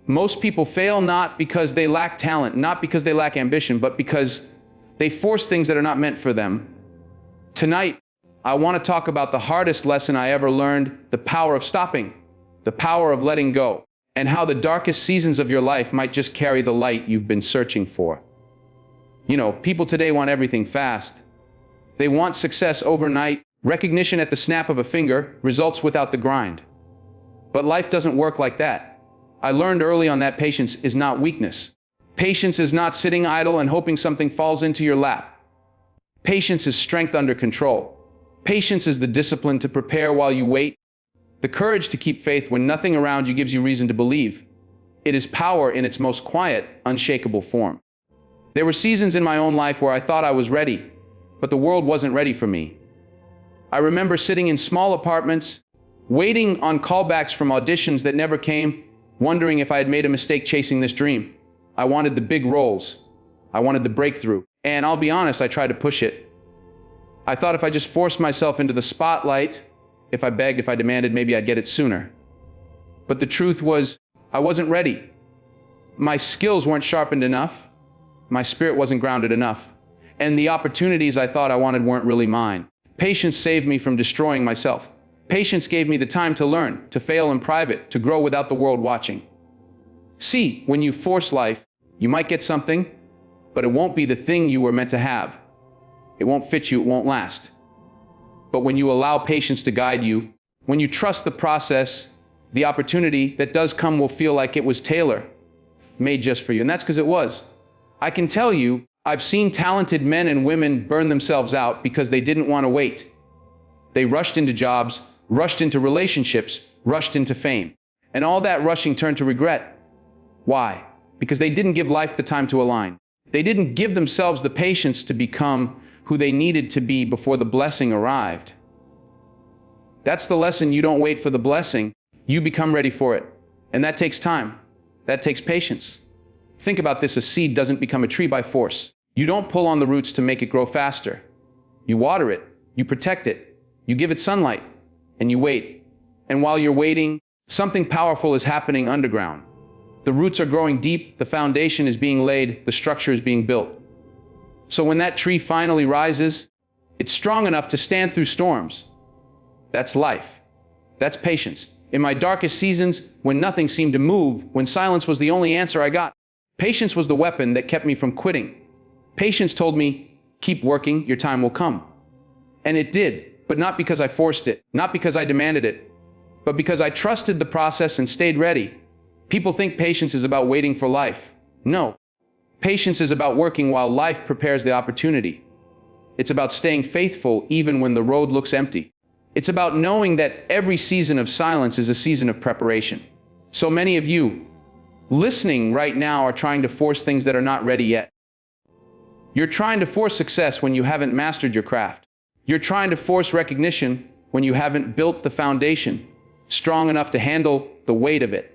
Most people fail not because they lack talent, not because they lack ambition, but because they force things that are not meant for them. Tonight, I want to talk about the hardest lesson I ever learned, the power of stopping, the power of letting go, and how the darkest seasons of your life might just carry the light you've been searching for. You know, people today want everything fast. They want success overnight, recognition at the snap of a finger, results without the grind. But life doesn't work like that. I learned early on that patience is not weakness. Patience is not sitting idle and hoping something falls into your lap. Patience is strength under control. Patience is the discipline to prepare while you wait, the courage to keep faith when nothing around you gives you reason to believe. It is power in its most quiet, unshakable form. There were seasons in my own life where I thought I was ready, but the world wasn't ready for me. I remember sitting in small apartments, waiting on callbacks from auditions that never came, wondering if I had made a mistake chasing this dream. I wanted the big roles. I wanted the breakthrough. And I'll be honest, I tried to push it. I thought if I just forced myself into the spotlight, if I begged, if I demanded, maybe I'd get it sooner. But the truth was, I wasn't ready. My skills weren't sharpened enough. My spirit wasn't grounded enough. And the opportunities I thought I wanted weren't really mine. Patience saved me from destroying myself. Patience gave me the time to learn, to fail in private, to grow without the world watching. See, when you force life, you might get something, but it won't be the thing you were meant to have. It won't fit you, it won't last. But when you allow patience to guide you, when you trust the process, the opportunity that does come will feel like it was tailor-made just for you. And that's because it was. I can tell you, I've seen talented men and women burn themselves out because they didn't want to wait. They rushed into jobs, rushed into relationships, rushed into fame. And all that rushing turned to regret. Why? Because they didn't give life the time to align. They didn't give themselves the patience to become who they needed to be before the blessing arrived. That's the lesson. You don't wait for the blessing. You become ready for it. And that takes time. That takes patience. Think about this. A seed doesn't become a tree by force. You don't pull on the roots to make it grow faster. You water it. You protect it. You give it sunlight. And you wait. And while you're waiting, something powerful is happening underground. The roots are growing deep, the foundation is being laid, the structure is being built. So when that tree finally rises, it's strong enough to stand through storms. That's life. That's patience. In my darkest seasons, when nothing seemed to move, when silence was the only answer I got, patience was the weapon that kept me from quitting. Patience told me, keep working, your time will come. And it did. But not because I forced it, not because I demanded it, but because I trusted the process and stayed ready. People think patience is about waiting for life. No. Patience is about working while life prepares the opportunity. It's about staying faithful even when the road looks empty. It's about knowing that every season of silence is a season of preparation. So many of you listening right now are trying to force things that are not ready yet. You're trying to force success when you haven't mastered your craft. You're trying to force recognition when you haven't built the foundation strong enough to handle the weight of it.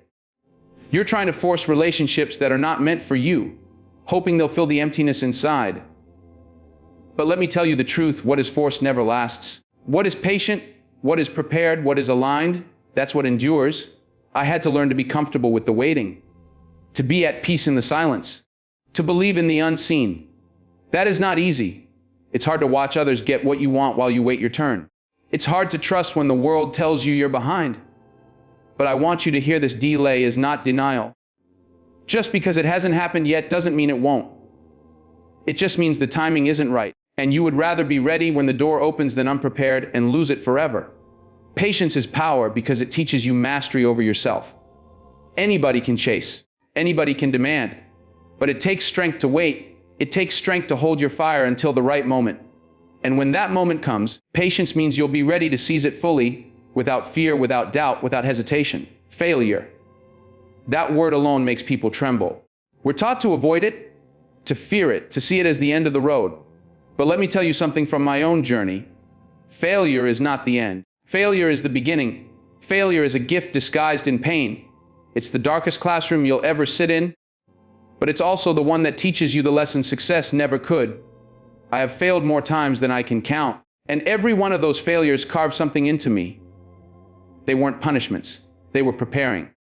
You're trying to force relationships that are not meant for you, hoping they'll fill the emptiness inside. But let me tell you the truth, what is forced never lasts. What is patient, what is prepared, what is aligned, that's what endures. I had to learn to be comfortable with the waiting, to be at peace in the silence, to believe in the unseen. That is not easy. It's hard to watch others get what you want while you wait your turn. It's hard to trust when the world tells you you're behind. But I want you to hear this: delay is not denial. Just because it hasn't happened yet doesn't mean it won't. It just means the timing isn't right, and you would rather be ready when the door opens than unprepared and lose it forever. Patience is power because it teaches you mastery over yourself. Anybody can chase, anybody can demand, but it takes strength to wait. It takes strength to hold your fire until the right moment. And when that moment comes, patience means you'll be ready to seize it fully, without fear, without doubt, without hesitation. Failure. That word alone makes people tremble. We're taught to avoid it, to fear it, to see it as the end of the road. But let me tell you something from my own journey. Failure is not the end. Failure is the beginning. Failure is a gift disguised in pain. It's the darkest classroom you'll ever sit in, but it's also the one that teaches you the lesson success never could. I have failed more times than I can count, and every one of those failures carved something into me. They weren't punishments. They were preparing.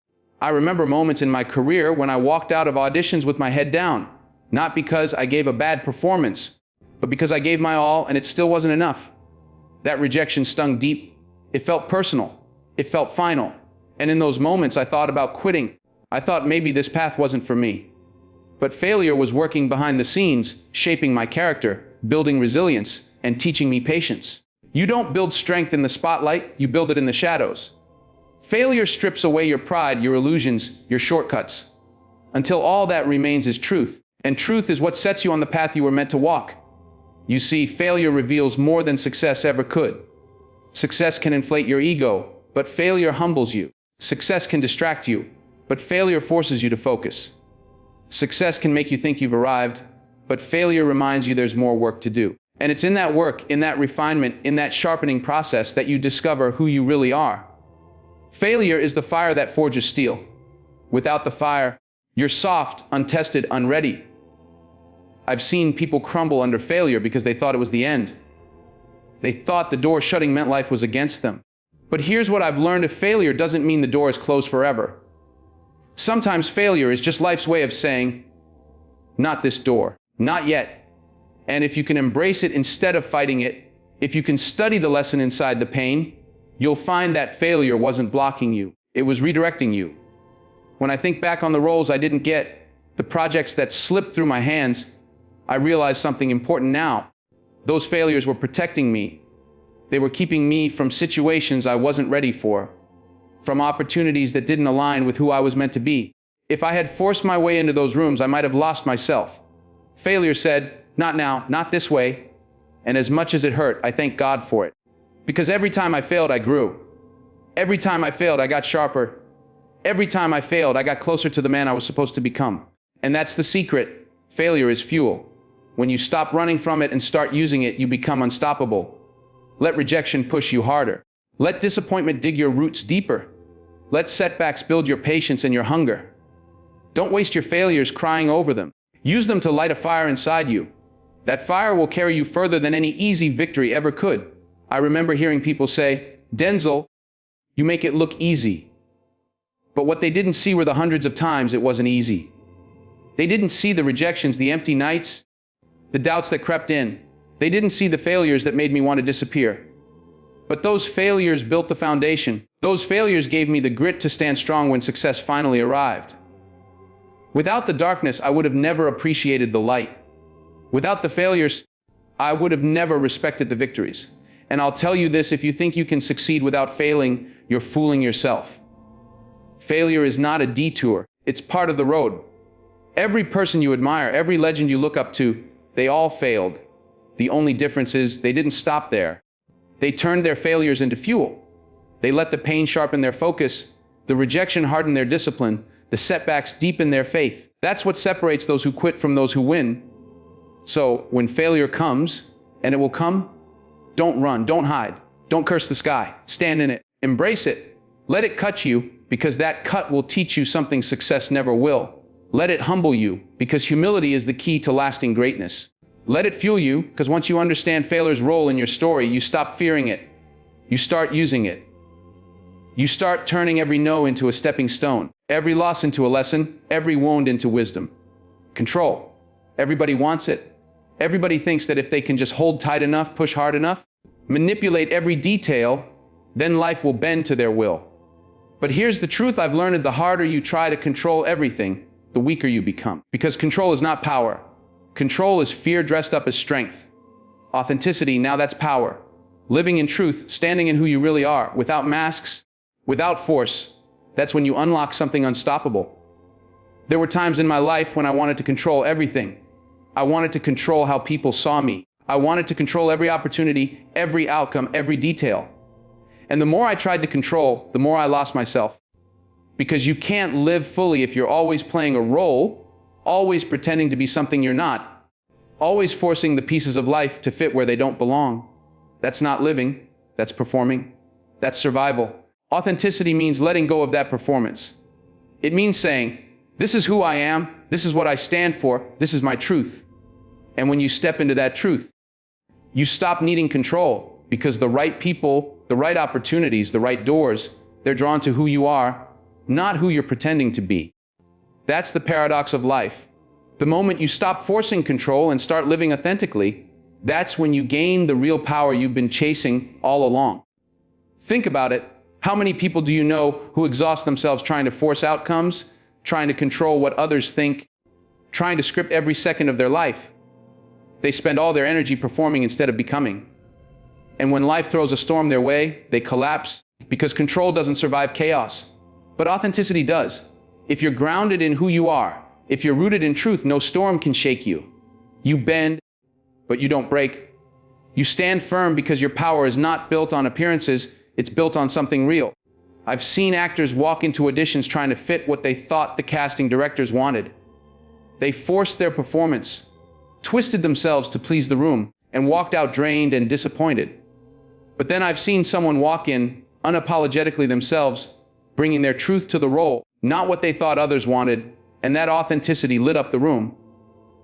I remember moments in my career when I walked out of auditions with my head down, not because I gave a bad performance, but because I gave my all and it still wasn't enough. That rejection stung deep. It felt personal. It felt final. And in those moments, I thought about quitting. I thought maybe this path wasn't for me. But failure was working behind the scenes, shaping my character, building resilience, and teaching me patience. You don't build strength in the spotlight, you build it in the shadows. Failure strips away your pride, your illusions, your shortcuts, until all that remains is truth. And truth is what sets you on the path you were meant to walk. You see, failure reveals more than success ever could. Success can inflate your ego, but failure humbles you. Success can distract you, but failure forces you to focus. Success can make you think you've arrived, but failure reminds you there's more work to do. And it's in that work, in that refinement, in that sharpening process that you discover who you really are. Failure is the fire that forges steel. Without the fire, you're soft, untested, unready. I've seen people crumble under failure because they thought it was the end. They thought the door shutting meant life was against them. But here's what I've learned: if failure doesn't mean the door is closed forever. Sometimes failure is just life's way of saying, not this door, not yet. And if you can embrace it instead of fighting it, if you can study the lesson inside the pain, you'll find that failure wasn't blocking you, it was redirecting you. When I think back on the roles I didn't get, the projects that slipped through my hands, I realize something important now. Those failures were protecting me. They were keeping me from situations I wasn't ready for, from opportunities that didn't align with who I was meant to be. If I had forced my way into those rooms, I might have lost myself. Failure said, not now, not this way. And as much as it hurt, I thank God for it. Because every time I failed, I grew. Every time I failed, I got sharper. Every time I failed, I got closer to the man I was supposed to become. And that's the secret. Failure is fuel. When you stop running from it and start using it, you become unstoppable. Let rejection push you harder. Let disappointment dig your roots deeper. Let setbacks build your patience and your hunger. Don't waste your failures crying over them. Use them to light a fire inside you. That fire will carry you further than any easy victory ever could. I remember hearing people say, Denzel, you make it look easy. But what they didn't see were the hundreds of times it wasn't easy. They didn't see the rejections, the empty nights, the doubts that crept in. They didn't see the failures that made me want to disappear. But those failures built the foundation. Those failures gave me the grit to stand strong when success finally arrived. Without the darkness, I would have never appreciated the light. Without the failures, I would have never respected the victories. And I'll tell you this, if you think you can succeed without failing, you're fooling yourself. Failure is not a detour, it's part of the road. Every person you admire, every legend you look up to, they all failed. The only difference is they didn't stop there. They turned their failures into fuel. They let the pain sharpen their focus, the rejection harden their discipline, the setbacks deepen their faith. That's what separates those who quit from those who win. So when failure comes, and it will come, don't run, don't hide, don't curse the sky, stand in it, embrace it, let it cut you, because that cut will teach you something success never will. Let it humble you, because humility is the key to lasting greatness. Let it fuel you, because once you understand failure's role in your story, you stop fearing it. You start using it. You start turning every no into a stepping stone, every loss into a lesson, every wound into wisdom. Control. Everybody wants it. Everybody thinks that if they can just hold tight enough, push hard enough, manipulate every detail, then life will bend to their will. But here's the truth I've learned: the harder you try to control everything, the weaker you become. Because control is not power. Control is fear dressed up as strength. Authenticity, now that's power. Living in truth, standing in who you really are, without masks, without force, that's when you unlock something unstoppable. There were times in my life when I wanted to control everything. I wanted to control how people saw me. I wanted to control every opportunity, every outcome, every detail. And the more I tried to control, the more I lost myself. Because you can't live fully if you're always playing a role, always pretending to be something you're not, always forcing the pieces of life to fit where they don't belong. That's not living, that's performing, that's survival. Authenticity means letting go of that performance. It means saying, this is who I am, this is what I stand for, this is my truth. And when you step into that truth, you stop needing control, because the right people, the right opportunities, the right doors, they're drawn to who you are, not who you're pretending to be. That's the paradox of life. The moment you stop forcing control and start living authentically, that's when you gain the real power you've been chasing all along. Think about it. How many people do you know who exhaust themselves trying to force outcomes, trying to control what others think, trying to script every second of their life? They spend all their energy performing instead of becoming. And when life throws a storm their way, they collapse because control doesn't survive chaos. But authenticity does. If you're grounded in who you are, if you're rooted in truth, no storm can shake you. You bend, but you don't break. You stand firm because your power is not built on appearances, it's built on something real. I've seen actors walk into auditions trying to fit what they thought the casting directors wanted. They forced their performance, twisted themselves to please the room, and walked out drained and disappointed. But then I've seen someone walk in, unapologetically themselves, bringing their truth to the role, not what they thought others wanted, and that authenticity lit up the room.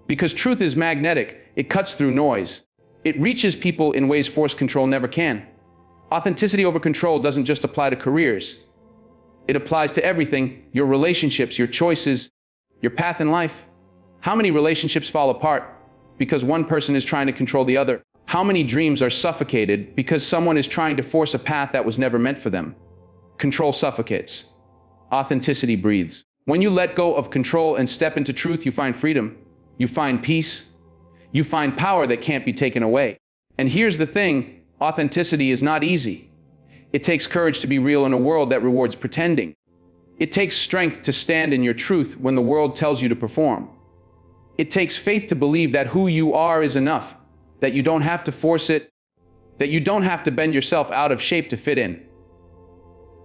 Because truth is magnetic, it cuts through noise. It reaches people in ways force control never can. Authenticity over control doesn't just apply to careers. It applies to everything, your relationships, your choices, your path in life. How many relationships fall apart because one person is trying to control the other? How many dreams are suffocated because someone is trying to force a path that was never meant for them? Control suffocates. Authenticity breathes. When you let go of control and step into truth, you find freedom. You find peace. You find power that can't be taken away. And here's the thing, authenticity is not easy. It takes courage to be real in a world that rewards pretending. It takes strength to stand in your truth when the world tells you to perform. It takes faith to believe that who you are is enough, that you don't have to force it, that you don't have to bend yourself out of shape to fit in.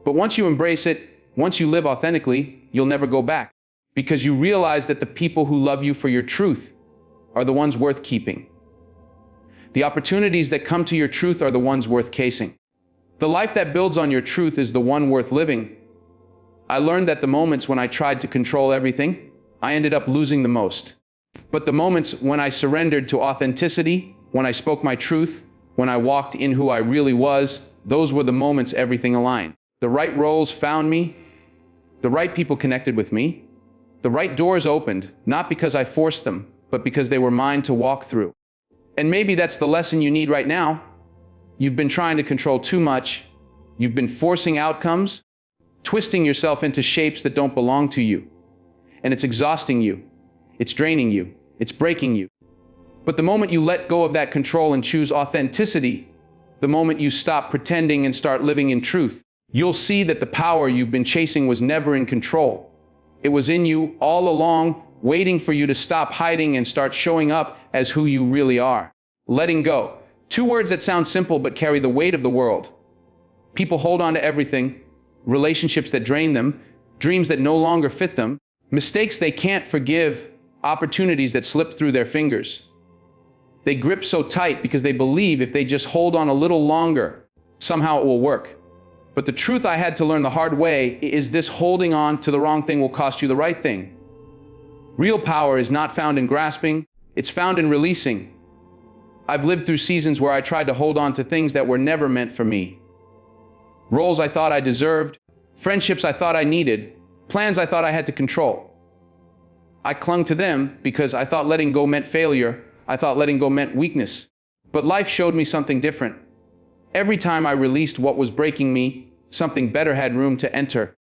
But once you embrace it, once you live authentically, you'll never go back, because you realize that the people who love you for your truth are the ones worth keeping. The opportunities that come to your truth are the ones worth casing. The life that builds on your truth is the one worth living. I learned that the moments when I tried to control everything, I ended up losing the most. But the moments when I surrendered to authenticity, when I spoke my truth, when I walked in who I really was, those were the moments everything aligned. The right roles found me, the right people connected with me, the right doors opened, not because I forced them, but because they were mine to walk through. And maybe that's the lesson you need right now. You've been trying to control too much. You've been forcing outcomes, twisting yourself into shapes that don't belong to you. And it's exhausting you. It's draining you. It's breaking you. But the moment you let go of that control and choose authenticity, the moment you stop pretending and start living in truth, you'll see that the power you've been chasing was never in control. It was in you all along, waiting for you to stop hiding and start showing up as who you really are. Letting go. Two words that sound simple but carry the weight of the world. People hold on to everything, relationships that drain them, dreams that no longer fit them, mistakes they can't forgive, opportunities that slip through their fingers. They grip so tight because they believe if they just hold on a little longer, somehow it will work. But the truth I had to learn the hard way is this: holding on to the wrong thing will cost you the right thing. Real power is not found in grasping, it's found in releasing. I've lived through seasons where I tried to hold on to things that were never meant for me. Roles I thought I deserved, friendships I thought I needed, plans I thought I had to control. I clung to them because I thought letting go meant failure. I thought letting go meant weakness. But life showed me something different. Every time I released what was breaking me, something better had room to enter.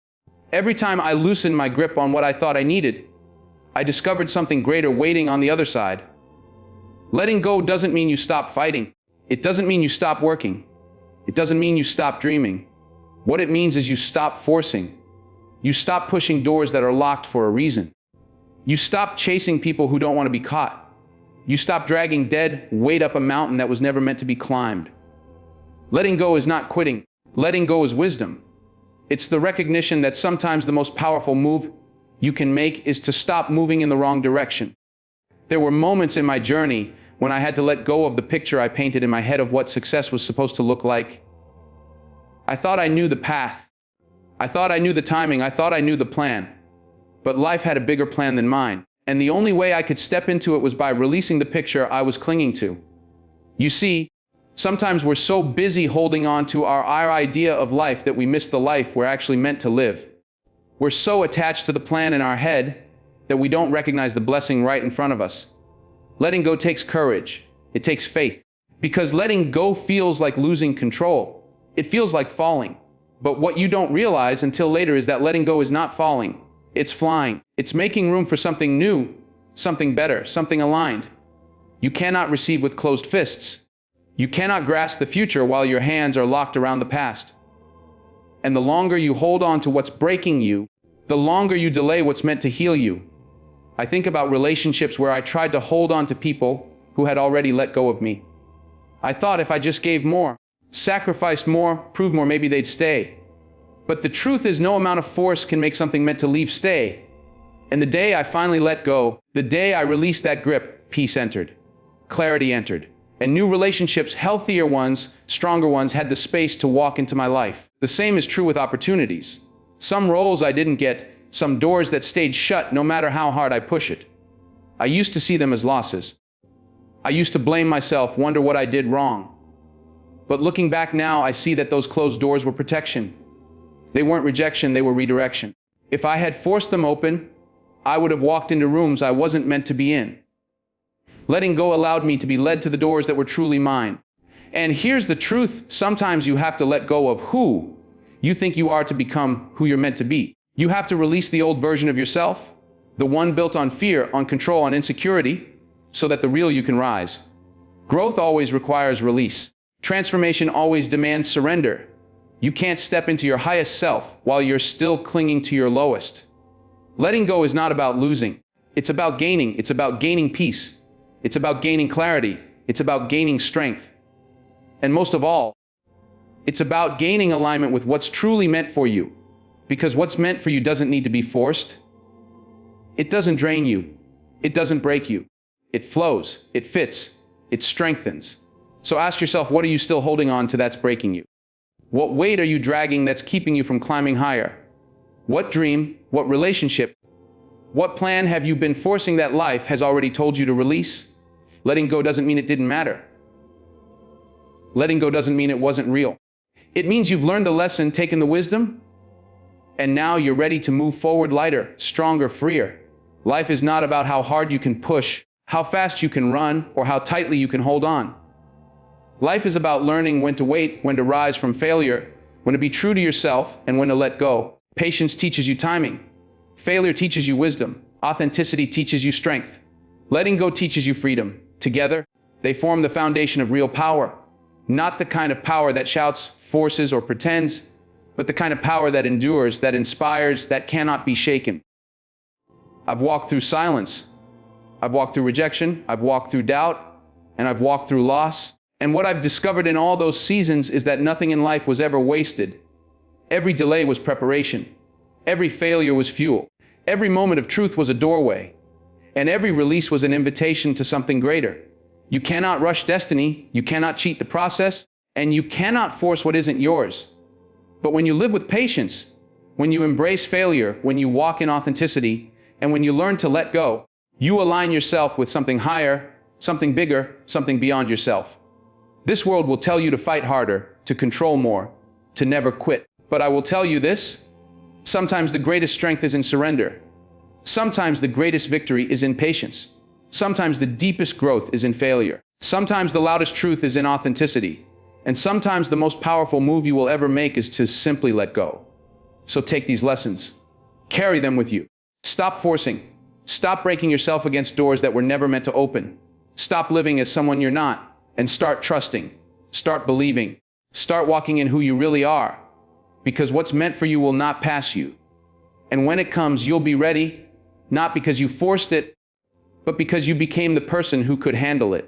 Every time I loosened my grip on what I thought I needed, I discovered something greater waiting on the other side. Letting go doesn't mean you stop fighting. It doesn't mean you stop working. It doesn't mean you stop dreaming. What it means is you stop forcing. You stop pushing doors that are locked for a reason. You stop chasing people who don't want to be caught. You stop dragging dead weight up a mountain that was never meant to be climbed. Letting go is not quitting. Letting go is wisdom. It's the recognition that sometimes the most powerful move you can make is to stop moving in the wrong direction. There were moments in my journey when I had to let go of the picture I painted in my head of what success was supposed to look like. I thought I knew the path. I thought I knew the timing. I thought I knew the plan. But life had a bigger plan than mine. And the only way I could step into it was by releasing the picture I was clinging to. You see, sometimes we're so busy holding on to our idea of life that we miss the life we're actually meant to live. We're so attached to the plan in our head that we don't recognize the blessing right in front of us. Letting go takes courage. It takes faith. Because letting go feels like losing control. It feels like falling. But what you don't realize until later is that letting go is not falling. It's flying. It's making room for something new, something better, something aligned. You cannot receive with closed fists. You cannot grasp the future while your hands are locked around the past. And the longer you hold on to what's breaking you, the longer you delay what's meant to heal you. I think about relationships where I tried to hold on to people who had already let go of me. I thought if I just gave more, sacrificed more, proved more, maybe they'd stay. But the truth is, no amount of force can make something meant to leave stay. And the day I finally let go, the day I released that grip, peace entered, clarity entered, and new relationships, healthier ones, stronger ones, had the space to walk into my life. The same is true with opportunities. Some roles I didn't get, some doors that stayed shut no matter how hard I push it. I used to see them as losses. I used to blame myself, wonder what I did wrong. But looking back now, I see that those closed doors were protection. They weren't rejection, they were redirection. If I had forced them open, I would have walked into rooms I wasn't meant to be in. Letting go allowed me to be led to the doors that were truly mine. And here's the truth, sometimes you have to let go of who you think you are to become who you're meant to be. You have to release the old version of yourself, the one built on fear, on control, on insecurity, so that the real you can rise. Growth always requires release. Transformation always demands surrender. You can't step into your highest self while you're still clinging to your lowest. Letting go is not about losing. It's about gaining. It's about gaining peace. It's about gaining clarity. It's about gaining strength. And most of all, it's about gaining alignment with what's truly meant for you. Because what's meant for you doesn't need to be forced. It doesn't drain you. It doesn't break you. It flows. It fits. It strengthens. So ask yourself, what are you still holding on to that's breaking you? What weight are you dragging that's keeping you from climbing higher? What dream, what relationship, what plan have you been forcing that life has already told you to release? Letting go doesn't mean it didn't matter. Letting go doesn't mean it wasn't real. It means you've learned the lesson, taken the wisdom, and now you're ready to move forward lighter, stronger, freer. Life is not about how hard you can push, how fast you can run, or how tightly you can hold on. Life is about learning when to wait, when to rise from failure, when to be true to yourself, and when to let go. Patience teaches you timing. Failure teaches you wisdom. Authenticity teaches you strength. Letting go teaches you freedom. Together, they form the foundation of real power. Not the kind of power that shouts, forces, or pretends, but the kind of power that endures, that inspires, that cannot be shaken. I've walked through silence. I've walked through rejection. I've walked through doubt. And I've walked through loss. And what I've discovered in all those seasons is that nothing in life was ever wasted. Every delay was preparation. Every failure was fuel. Every moment of truth was a doorway. And every release was an invitation to something greater. You cannot rush destiny. You cannot cheat the process. And you cannot force what isn't yours. But when you live with patience, when you embrace failure, when you walk in authenticity, and when you learn to let go, you align yourself with something higher, something bigger, something beyond yourself. This world will tell you to fight harder, to control more, to never quit. But I will tell you this, sometimes the greatest strength is in surrender. Sometimes the greatest victory is in patience. Sometimes the deepest growth is in failure. Sometimes the loudest truth is in authenticity. And sometimes the most powerful move you will ever make is to simply let go. So take these lessons. Carry them with you. Stop forcing. Stop breaking yourself against doors that were never meant to open. Stop living as someone you're not. And start trusting, start believing, start walking in who you really are. Because what's meant for you will not pass you. And when it comes, you'll be ready, not because you forced it, but because you became the person who could handle it.